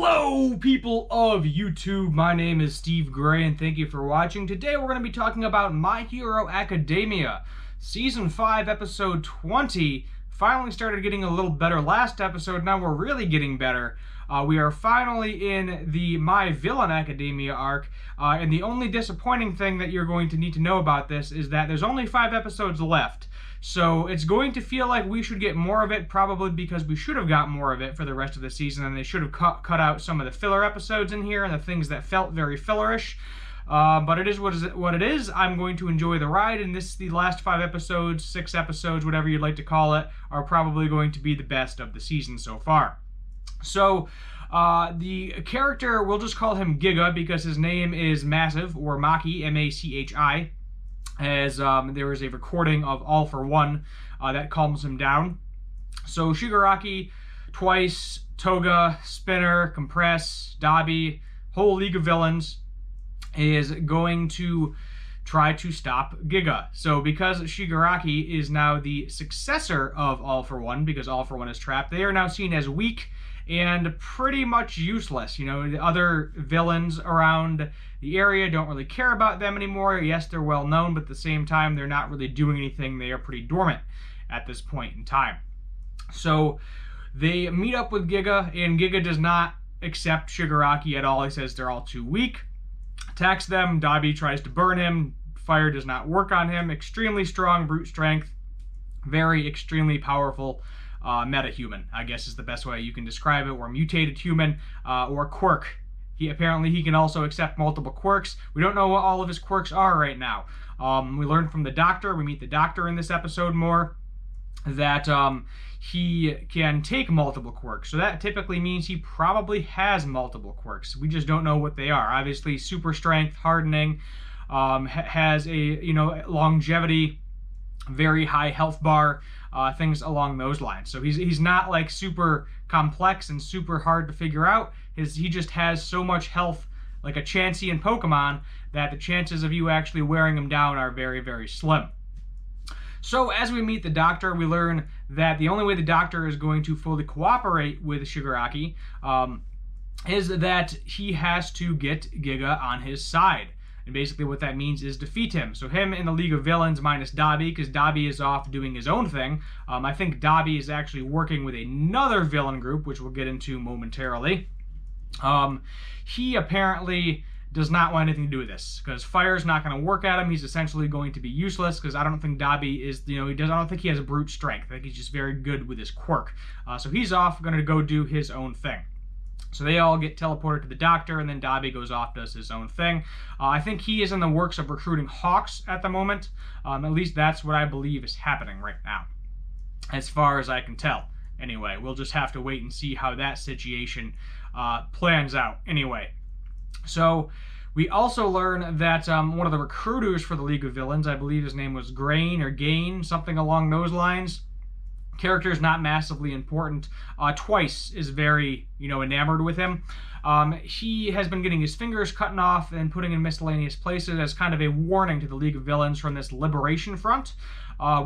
Hello, people of YouTube. My name is Steve Gray, and thank you for watching. Today, we're going to be talking about My Hero Academia. Season 5, Episode 20. Finally started getting a little better last episode. Now we're really getting better. We are finally in the My Villain Academia arc, and the only disappointing thing that you're going to need to know about this is that there's only 5 episodes left. So it's going to feel like we should get more of it, probably because we should have got more of it for the rest of the season, and they should have cut out some of the filler episodes in here and the things that felt very fillerish. But it is what it is. I'm going to enjoy the ride, and the last 5 episodes, 6 episodes, whatever you'd like to call it, are probably going to be the best of the season so far. So, the character, we'll just call him Giga because his name is Massive, or Machi, M-A-C-H-I, as there is a recording of All for One that calms him down. So Shigaraki, Twice, Toga, Spinner, Compress, Dabi, whole league of villains is going to try to stop Giga. So because Shigaraki is now the successor of All for One, because All for One is trapped, they are now seen as weak and pretty much useless. You know, the other villains around the area don't really care about them anymore. Yes, they're well known, but at the same time, they're not really doing anything. They are pretty dormant at this point in time. So they meet up with Giga, and Giga does not accept Shigaraki at all. He says they're all too weak. Attacks them. Dabi tries to burn him. Fire does not work on him. Extremely strong brute strength. Very extremely powerful meta-human, I guess is the best way you can describe it, or mutated human, or quirk. Apparently he can also accept multiple quirks. We don't know what all of his quirks are right now. We learn from the Doctor, we meet the Doctor in this episode more, that he can take multiple quirks. So that typically means he probably has multiple quirks. We just don't know what they are. Obviously, super strength, hardening, has a longevity, very high health bar, things along those lines. So he's not like super complex and super hard to figure out. He just has so much health, like a Chansey in Pokemon, that the chances of you actually wearing him down are very, very slim. So as we meet the Doctor, we learn that the only way the Doctor is going to fully cooperate with Shigaraki is that he has to get Giga on his side. And basically what that means is defeat him. So him in the League of Villains minus Dabi, because Dabi is off doing his own thing. I think Dabi is actually working with another villain group, which we'll get into momentarily. He apparently does not want anything to do with this, because fire's not going to work at him. He's essentially going to be useless, because I don't think Dabi is, I don't think he has a brute strength. I think he's just very good with his quirk. So he's off, going to go do his own thing. So they all get teleported to the Doctor, and then Dabi goes off, does his own thing. I think he is in the works of recruiting Hawks at the moment. At least that's what I believe is happening right now, as far as I can tell. Anyway, we'll just have to wait and see how that situation plans out. Anyway, so we also learn that one of the recruiters for the League of Villains, I believe his name was Grain or Gain, something along those lines. Character is not massively important. Twice is very, enamored with him. He has been getting his fingers cut off and putting in miscellaneous places as kind of a warning to the League of Villains from this Liberation Front.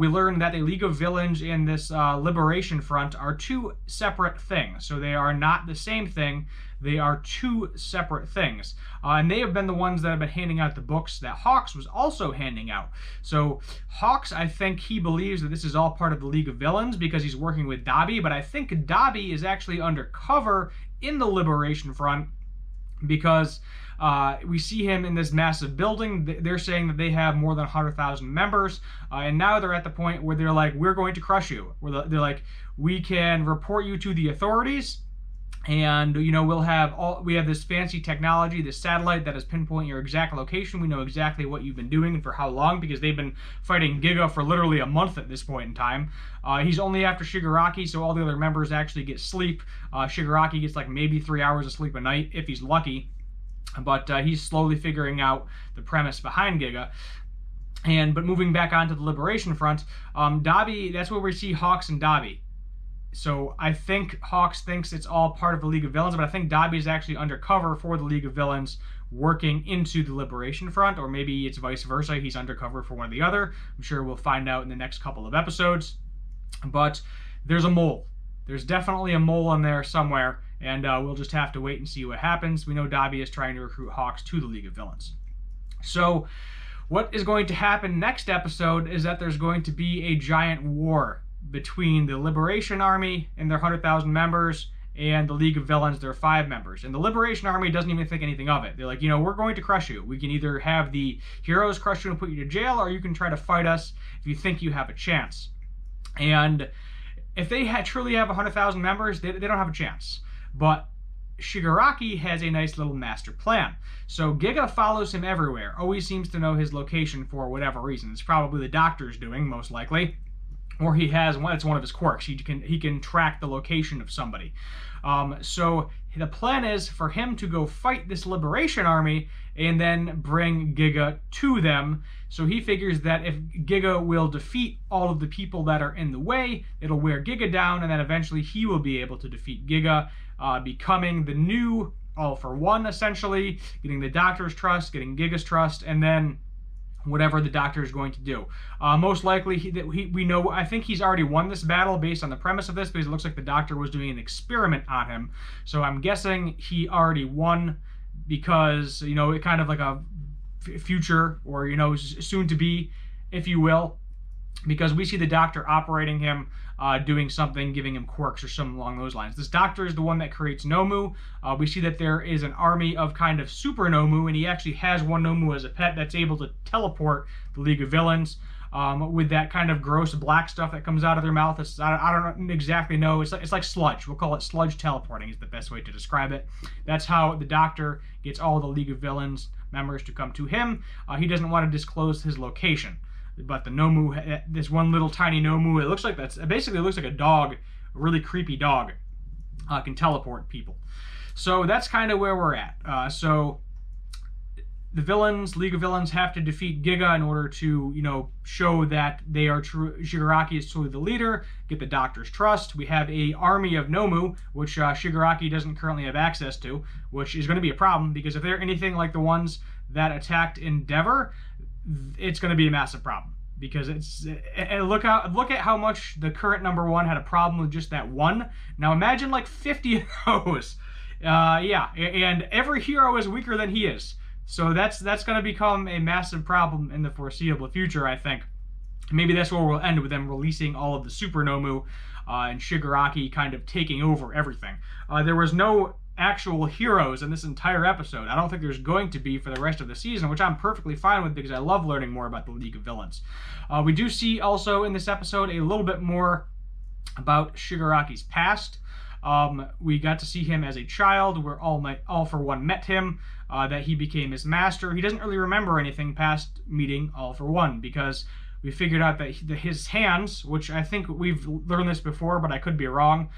We learned that the League of Villains and this Liberation Front are two separate things. So they are not the same thing. They are two separate things. And they have been the ones that have been handing out the books that Hawks was also handing out. So Hawks, I think he believes that this is all part of the League of Villains because he's working with Dabi, but I think Dabi is actually undercover in the Liberation Front because we see him in this massive building. They're saying that they have more than 100,000 members, and now they're at the point where they're like, we're going to crush you. They're like, we can report you to the authorities, and we have this fancy technology, this satellite that is pinpoint your exact location. We know exactly what you've been doing and for how long, because they've been fighting Giga for literally a month at this point in time. He's only after Shigaraki, so all the other members actually get sleep. Shigaraki gets like maybe 3 hours of sleep a night if he's lucky, but he's slowly figuring out the premise behind Giga. But moving back onto the Liberation Front, Dabi, that's where we see Hawks and Dabi. So I think Hawks thinks it's all part of the League of Villains, but I think Dabi is actually undercover for the League of Villains working into the Liberation Front, or maybe it's vice versa. He's undercover for one or the other. I'm sure we'll find out in the next couple of episodes. But there's a mole. There's definitely a mole in there somewhere, and we'll just have to wait and see what happens. We know Dabi is trying to recruit Hawks to the League of Villains. So what is going to happen next episode is that there's going to be a giant war between the Liberation Army and their 100,000 members and the League of Villains, their 5 members. And the Liberation Army doesn't even think anything of it. They're like, we're going to crush you. We can either have the heroes crush you and put you to jail, or you can try to fight us if you think you have a chance. And if they truly have 100,000 members, they don't have a chance. But Shigaraki has a nice little master plan. So Giga follows him everywhere, always seems to know his location for whatever reason. It's probably the doctor's doing, most likely. Or he has one, it's one of his quirks. He can track the location of somebody. So the plan is for him to go fight this Liberation Army and then bring Giga to them. So he figures that if Giga will defeat all of the people that are in the way, it'll wear Giga down, and then eventually he will be able to defeat Giga, becoming the new All for One, essentially, getting the Doctor's trust, getting Giga's trust, and then whatever the Doctor is going to do. Most likely, we know, I think he's already won this battle based on the premise of this, because it looks like the Doctor was doing an experiment on him. So I'm guessing he already won, because, it kind of like a future, or, soon to be, if you will, because we see the Doctor operating him, doing something, giving him quirks or something along those lines. This Doctor is the one that creates Nomu. We see that there is an army of kind of super Nomu, and he actually has one Nomu as a pet that's able to teleport the League of Villains with that kind of gross black stuff that comes out of their mouth. I don't exactly know. It's like sludge. We'll call it sludge teleporting is the best way to describe it. That's how the Doctor gets all the League of Villains members to come to him. He doesn't want to disclose his location. But the Nomu, this one little tiny Nomu, it basically looks like a dog, a really creepy dog, can teleport people. So that's kind of where we're at. So the League of Villains have to defeat Giga in order to, show that they are true. Shigaraki is truly the leader, get the Doctor's trust. We have a army of Nomu, which Shigaraki doesn't currently have access to, which is going to be a problem, because if they're anything like the ones that attacked Endeavor, it's going to be a massive problem, because look at how much the current number 1 had a problem with just that one. Now imagine like 50 of those. Yeah, and every hero is weaker than he is. So that's going to become a massive problem in the foreseeable future, I think. Maybe that's where we'll end, with them releasing all of the Super Nomu and Shigaraki kind of taking over everything. There was no actual heroes in this entire episode. I don't think there's going to be for the rest of the season, which I'm perfectly fine with, because I love learning more about the League of Villains. We do see also in this episode a little bit more about Shigaraki's past. We got to see him as a child, where All for One met him, that he became his master. He doesn't really remember anything past meeting All for One, because we figured out that his hands, which I think we've learned this before, but I could be wrong,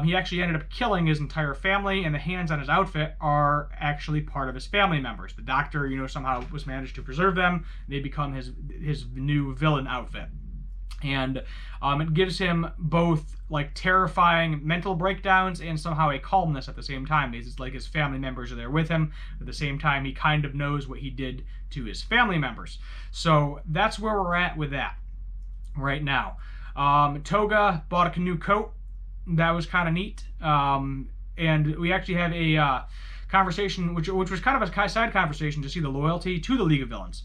he actually ended up killing his entire family, and the hands on his outfit are actually part of his family members. The Doctor, somehow was managed to preserve them. They become his new villain outfit. And it gives him both like terrifying mental breakdowns and somehow a calmness at the same time. It's like his family members are there with him. At the same time, he kind of knows what he did to his family members. So that's where we're at with that right now. Toga bought a new coat. That was kind of neat. And we actually have a conversation, which was kind of a side conversation, to see the loyalty to the League of Villains.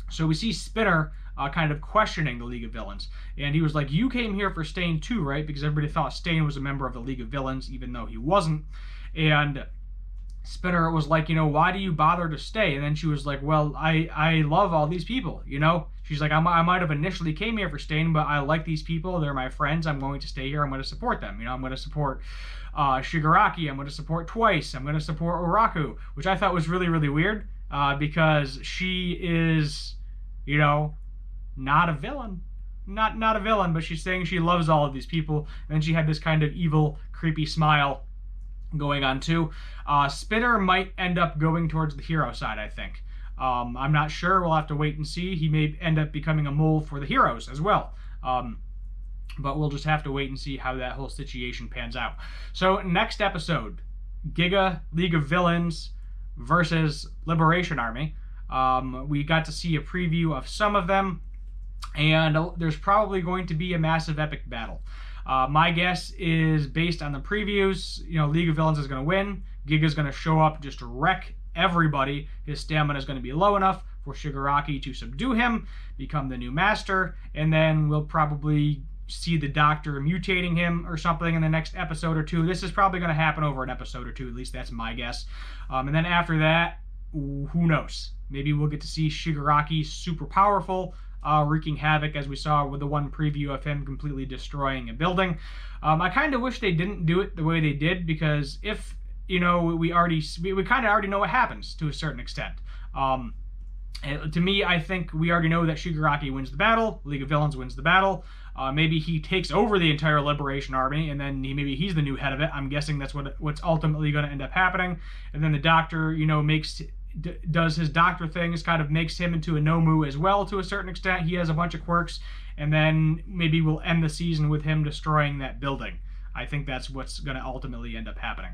So we see Spinner kind of questioning the League of Villains. And he was like, you came here for Stain too, right? Because everybody thought Stain was a member of the League of Villains, even though he wasn't. And Spinner was like, why do you bother to stay? And then she was like, well, I love all these people, She's like, I might have initially came here for Stain, but I like these people. They're my friends. I'm going to stay here. I'm going to support them. I'm going to support Shigaraki. I'm going to support Twice. I'm going to support Uraku, which I thought was really, really weird because she is, not a villain. Not a villain, but she's saying she loves all of these people. And then she had this kind of evil, creepy smile going on too. Spinner might end up going towards the hero side, I think. I'm not sure. We'll have to wait and see. He may end up becoming a mole for the heroes as well. But we'll just have to wait and see how that whole situation pans out. So next episode, Giga, League of Villains versus Liberation Army. We got to see a preview of some of them, and there's probably going to be a massive epic battle. My guess is based on the previews, League of Villains is going to win. Giga's going to show up, just wreck everybody. His stamina is going to be low enough for Shigaraki to subdue him, become the new master, and then we'll probably see the Doctor mutating him or something in the next episode or two. This is probably going to happen over an episode or two, at least that's my guess. And then after that, who knows? Maybe we'll get to see Shigaraki super powerful, wreaking havoc, as we saw with the one preview of him completely destroying a building. I kind of wish they didn't do it the way they did, because if, we kind of already know what happens to a certain extent. To me, I think we already know that Shigaraki wins the battle, League of Villains wins the battle. Maybe he takes over the entire Liberation Army, and then maybe he's the new head of it. I'm guessing that's what's ultimately going to end up happening. And then the Doctor, does his Doctor things, kind of makes him into a Nomu as well to a certain extent. He has a bunch of quirks, and then maybe we'll end the season with him destroying that building. I think that's what's going to ultimately end up happening.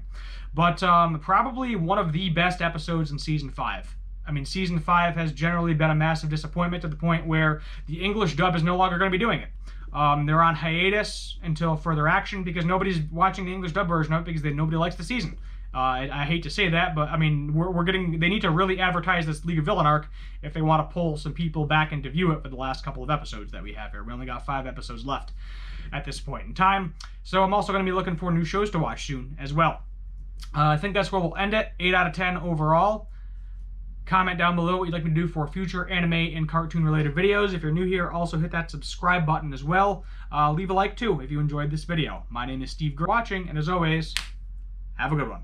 But probably one of the best episodes in Season 5. I mean, Season 5 has generally been a massive disappointment to the point where the English dub is no longer going to be doing it. They're on hiatus until further action because nobody's watching the English dub version of it because nobody likes the season. I hate to say that, but I mean, they need to really advertise this League of Villain arc if they want to pull some people back in to view it for the last couple of episodes that we have here. We only got 5 episodes left at this point in time. So I'm also going to be looking for new shows to watch soon as well. I think that's where we'll end it. 8 out of 10 overall. Comment down below what you'd like me to do for future anime and cartoon related videos. If you're new here, also hit that subscribe button as well. Leave a like too if you enjoyed this video. My name is Steve Gray watching, and as always, have a good one.